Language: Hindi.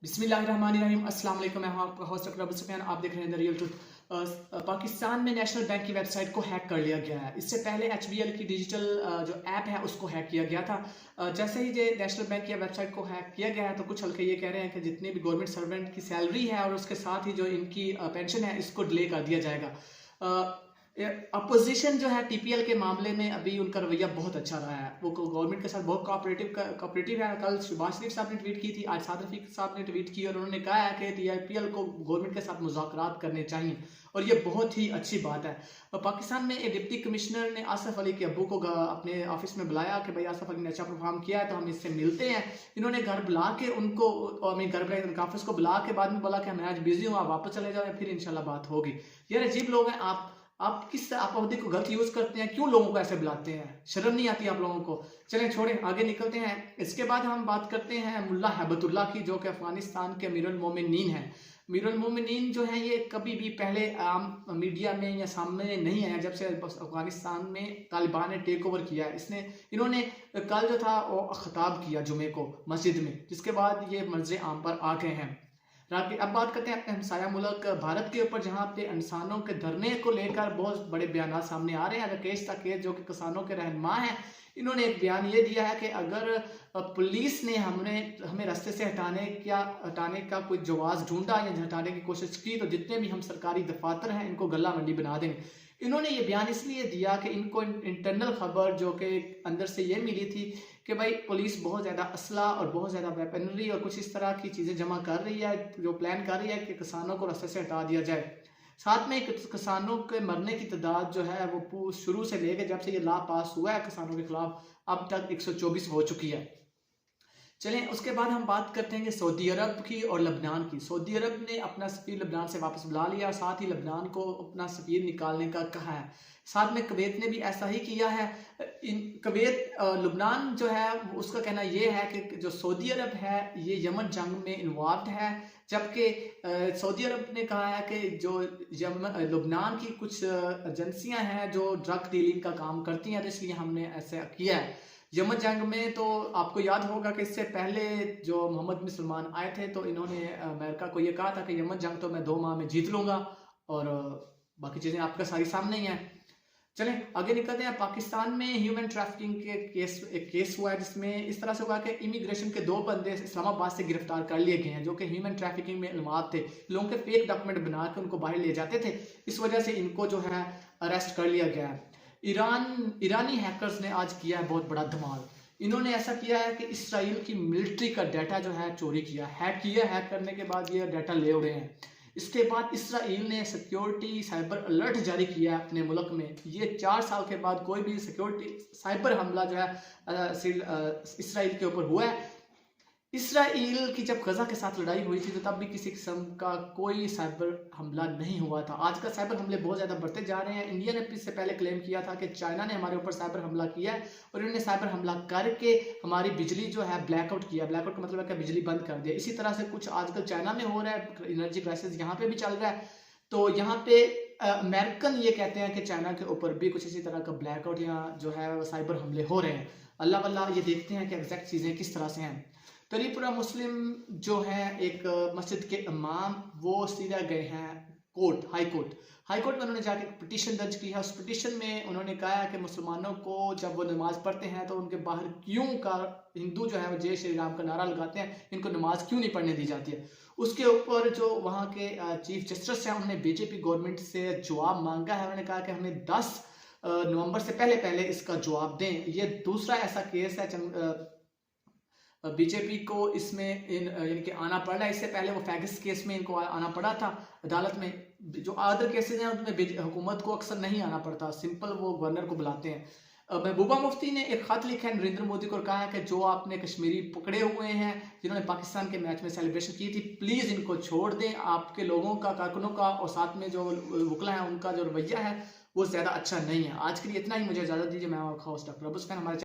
बिस्मिल्लाहिर्रहमानिर्रहीम। अस्सलाम वालेकुम। मैं हूं आपका होस्ट अकरम सुफियान। आप देख रहे हैं द रियल ट्रुथ। पाकिस्तान में नेशनल बैंक की वेबसाइट को हैक कर लिया गया है। इससे पहले एचबीएल की डिजिटल जो ऐप है उसको हैक किया गया था। जैसे ही ये नेशनल बैंक की वेबसाइट को हैक किया गया है तो कुछ हल्के ये कह रहे हैं कि जितनी भी गवर्नमेंट सर्वेंट की सैलरी है और उसके साथ ही जो इनकी पेंशन है इसको डिले कर दिया जाएगा। अपोजिशन जो है टीपीएल के मामले में अभी उनका रवैया बहुत अच्छा रहा है। वो गवर्नमेंट के साथ बहुत कोऑपरेटिव है। कल शहबाज शरीफ साहब ने ट्वीट की थी, आज साद रफीक साहब ने ट्वीट की और उन्होंने कहा है कि टीपीएल को गवर्नमेंट के साथ मुज़ाकरात करने चाहिए और ये बहुत ही अच्छी बात है। पाकिस्तान में एक डिप्टी कमिश्नर ने आसफ अली के अब्बू को अपने ऑफिस में बुलाया कि भाई आसफ अली ने अच्छा परफॉर्म किया है तो हम इससे मिलते हैं। इन्होंने घर बुला के उनको घर बुलाए उनके ऑफिस को बुला के बाद में बोला कि मैं आज बिजी हूँ, आप वापस चले जाओ, फिर इंशाल्लाह बात होगी। यार अजीब लोग हैं आप किस आप अवधि को गलत यूज करते हैं, क्यों लोगों को ऐसे बुलाते हैं? शर्म नहीं आती आप लोगों को? चलें छोड़ें, आगे निकलते हैं। इसके बाद हम बात करते हैं मुल्ला हैबतुल्लाह की, जो कि अफगानिस्तान के अमीरुल मोमिनीन हैं। अमीरुल मोमिनीन जो है ये कभी भी पहले आम मीडिया में या सामने नहीं आया जब से अफगानिस्तान में तालिबान ने टेक ओवर किया है। इन्होंने कल जो था वो खिताब किया जुमे को मस्जिद में, जिसके बाद ये मंजर आम पर आ गए हैं। अब बात करते हैं अपने हमसाया मुल्क भारत के ऊपर, जहाँ पे इंसानों के धरने को लेकर बहुत बड़े बयान सामने आ रहे हैं। राकेश ताकेर जो कि किसानों के रहनुमा हैं, इन्होंने एक बयान ये दिया है कि अगर पुलिस ने हमें रास्ते से हटाने का कोई जवाब ढूंढा या हटाने की कोशिश की तो जितने भी हम सरकारी दफातर हैं इनको गला मंडी बना देंगे। इन्होंने ये बयान इसलिए दिया कि इनको इंटरनल खबर जो कि अंदर से ये मिली थी कि भाई पुलिस बहुत ज़्यादा असला और बहुत ज़्यादा वेपनरी और कुछ इस तरह की चीज़ें जमा कर रही है, जो प्लान कर रही है कि किसानों को रास्ते से हटा दिया जाए। साथ में किसानों के मरने की तादाद जो है वो शुरू से लेकर जब से ये लॉ पास हुआ है किसानों के खिलाफ अब तक 124 हो चुकी है। चलें उसके बाद हम बात करते हैं सऊदी अरब की और लबनान की। सऊदी अरब ने अपना सफीर लबनान से वापस बुला लिया और साथ ही लबनान को अपना सफीर निकालने का कहा है। साथ में कुवैत ने भी ऐसा ही किया है। लबनान जो है उसका कहना ये है कि जो सऊदी अरब है ये यमन जंग में इन्वॉल्व है, जबकि सऊदी अरब ने कहा है कि जो लबनान की कुछ एजेंसियां हैं जो ड्रग डीलिंग का काम करती हैं तो इसलिए हमने ऐसा किया है। यमन जंग में तो आपको याद होगा कि इससे पहले जो मोहम्मद बिन सलमान आए थे तो इन्होंने अमेरिका को ये कहा था कि यमन जंग तो मैं 2 माह में जीत लूंगा, और बाकी चीज़ें आपका सारी सामने ही हैं। चलें आगे निकलते हैं। पाकिस्तान में ह्यूमन ट्रैफिकिंग के एक केस हुआ है जिसमें इस तरह से हुआ कि इमिग्रेशन के 2 बंदे इस्लामाबाद से गिरफ्तार कर लिए गए हैं जो कि ह्यूमन ट्रैफिकिंग में इल्मात थे। लोगों के फेक डॉक्यूमेंट बना के उनको बाहर ले जाते थे, इस वजह से इनको जो है अरेस्ट कर लिया गया है। ईरानी हैकर्स ने आज किया है बहुत बड़ा धमाल। इन्होंने ऐसा किया है कि इसराइल की मिलिट्री का डाटा जो है चोरी किया, हैक करने के बाद ये डाटा ले उड़े हैं। इसके बाद इसराइल ने सिक्योरिटी साइबर अलर्ट जारी किया है अपने मुल्क में। ये 4 साल के बाद कोई भी सिक्योरिटी साइबर हमला जो है इसराइल के ऊपर हुआ है। इसराइल की जब गजा के साथ लड़ाई हुई थी तो तब भी किसी किस्म का कोई साइबर हमला नहीं हुआ था। आजकल साइबर हमले बहुत ज़्यादा बढ़ते जा रहे हैं। इंडिया ने इससे पहले क्लेम किया था कि चाइना ने हमारे ऊपर साइबर हमला किया है और इन्होंने साइबर हमला करके हमारी बिजली जो है ब्लैकआउट किया। ब्लैकआउट का मतलब है कि बिजली बंद कर दिया। इसी तरह से कुछ आजकल चाइना में हो रहा है, एनर्जी क्राइसिस यहाँ पे भी चल रहा है। तो यहाँ पे अमेरिकन ये कहते हैं कि चाइना के ऊपर भी कुछ इसी तरह का ब्लैकआउट या जो है साइबर हमले हो रहे हैं। अल्लाह वल्लाह ये देखते हैं कि एग्जैक्ट चीज़ें किस तरह से हैं। तरीपुरा मुस्लिम जो है एक मस्जिद के इमाम वो सीधा गए हैं हाई कोर्ट में उन्होंने जाके पिटीशन दर्ज की है। उस पिटीशन में उन्होंने कहा है कि मुसलमानों को जब वो नमाज पढ़ते हैं तो उनके बाहर क्यों का हिंदू जो है वो जय श्री राम का नारा लगाते हैं, इनको नमाज क्यों नहीं पढ़ने दी जाती है। उसके ऊपर जो वहाँ के चीफ जस्टिस हैं उन्होंने बीजेपी गवर्नमेंट से जवाब मांगा है। उन्होंने कहा कि हमें 10 नवंबर से पहले इसका जवाब दें। ये दूसरा ऐसा केस है बीजेपी को इसमें यानी कि आना पड़ रहा है। इससे पहले वो फैगिस केस में इनको आना पड़ा था अदालत में। जो अदर केसेस हैं उनमें हुकूमत को अक्सर नहीं आना पड़ता, सिंपल वो गवर्नर को बुलाते हैं। महबूबा मुफ्ती ने एक खत लिखा है नरेंद्र मोदी को और कहा है कि जो आपने कश्मीरी पकड़े हुए हैं जिन्होंने पाकिस्तान के मैच में सेलिब्रेशन की थी, प्लीज़ इनको छोड़ दें। आपके लोगों का, कारकुनों का और साथ में जो वकला है उनका जो रवैया है वो ज़्यादा अच्छा नहीं है। आज के लिए इतना ही, मुझे इजाज़त दीजिए। मैं आपका होस्ट डॉक्टर अबू सुफियान। हमारे